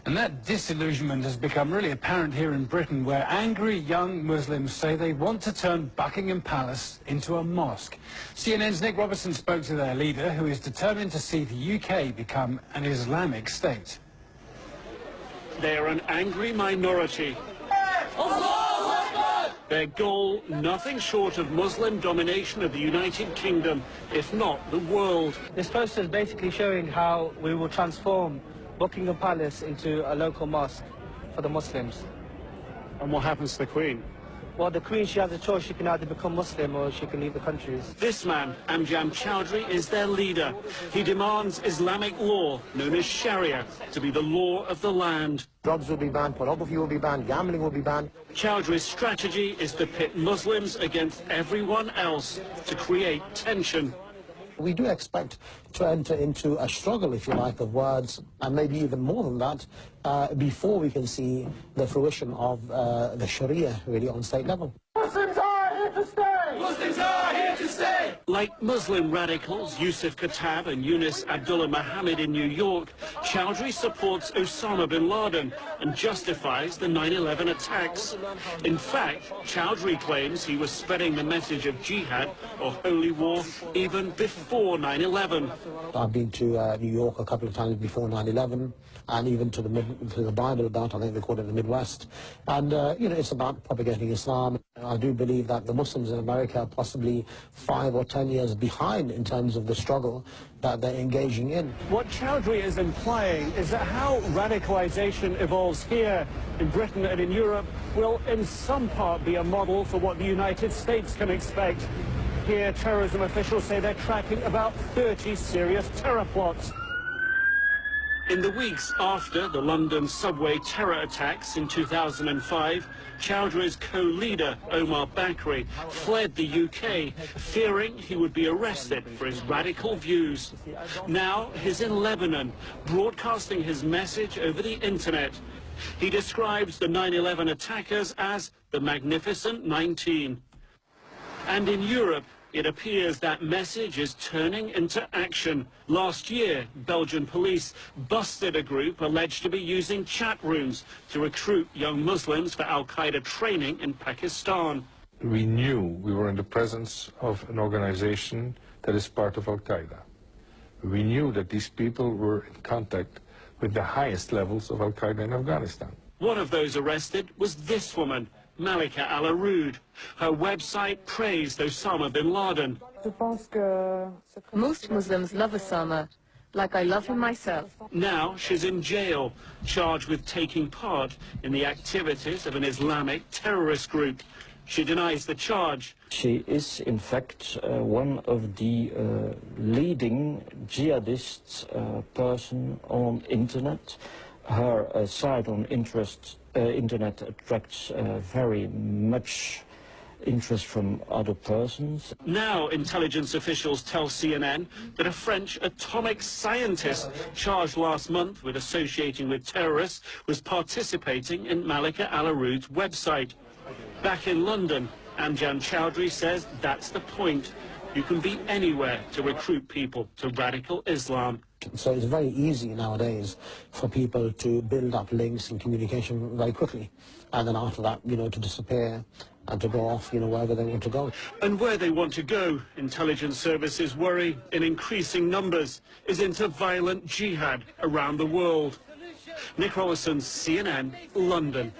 And that disillusionment has become really apparent here in Britain, where angry young Muslims say they want to turn Buckingham Palace into a mosque. CNN's Nick Robertson spoke to their leader, who is determined to see the UK become an Islamic state. They are an angry minority. Their goal, nothing short of Muslim domination of the United Kingdom, if not the world. This poster is basically showing how we will transform Buckingham Palace into a local mosque for the Muslims. And what happens to the Queen? Well, the Queen, she has a choice. She can either become Muslim or she can leave the country. This man, Amjad Chowdhury, is their leader. He demands Islamic law, known as Sharia, to be the law of the land. Drugs will be banned, pornography will be banned, gambling will be banned. Chowdhury's strategy is to pit Muslims against everyone else to create tension. We do expect to enter into a struggle, if you like, of words, and maybe even more than that, before we can see the fruition of the Sharia really on state level. Muslims are here to stay! Muslims are here to stay! Like Muslim radicals Yusuf Khattab and Yunus Abdullah Mohammed in New York, Chowdhury supports Osama bin Laden and justifies the 9/11 attacks. In fact, Chowdhury claims he was spreading the message of jihad or holy war even before 9/11. I've been to New York a couple of times before 9/11, and even to the Bible Belt, I think they call it the Midwest. And, you know, it's about propagating Islam. I do believe that the Muslims in America are possibly 5 or 10 years behind in terms of the struggle that they're engaging in. What Chowdhury is implying is that how radicalization evolves here in Britain and in Europe will in some part be a model for what the United States can expect. Here, terrorism officials say they're tracking about 30 serious terror plots. In the weeks after the London subway terror attacks in 2005, Chowdhury's co-leader, Omar Bakri, fled the UK, fearing he would be arrested for his radical views. Now he's in Lebanon, broadcasting his message over the internet. He describes the 9/11 attackers as the Magnificent 19. And in Europe, it appears that message is turning into action. Last year, Belgian police busted a group alleged to be using chat rooms to recruit young Muslims for al-Qaeda training in Pakistan. We knew we were in the presence of an organization that is part of al-Qaeda. We knew that these people were in contact with the highest levels of al-Qaeda in Afghanistan. One of those arrested was this woman, Malika Al-Aroud. Her website praised Osama bin Laden. Most Muslims love Osama, like I love him myself. Now she's in jail, charged with taking part in the activities of an Islamic terrorist group. She denies the charge. She is, in fact, one of the leading jihadist person on internet. Her site on internet attracts very much interest from other persons. Now intelligence officials tell CNN that a French atomic scientist charged last month with associating with terrorists was participating in Malika Al-Aroud's website. Back in London, Amjad Chowdhury says that's the point. You can be anywhere to recruit people to radical Islam. So it's very easy nowadays for people to build up links and communication very quickly, and then after that, you know, to disappear and to go off, you know, wherever they want to go. And where they want to go, intelligence services worry, in increasing numbers, is into violent jihad around the world. Nick Robertson, CNN, London.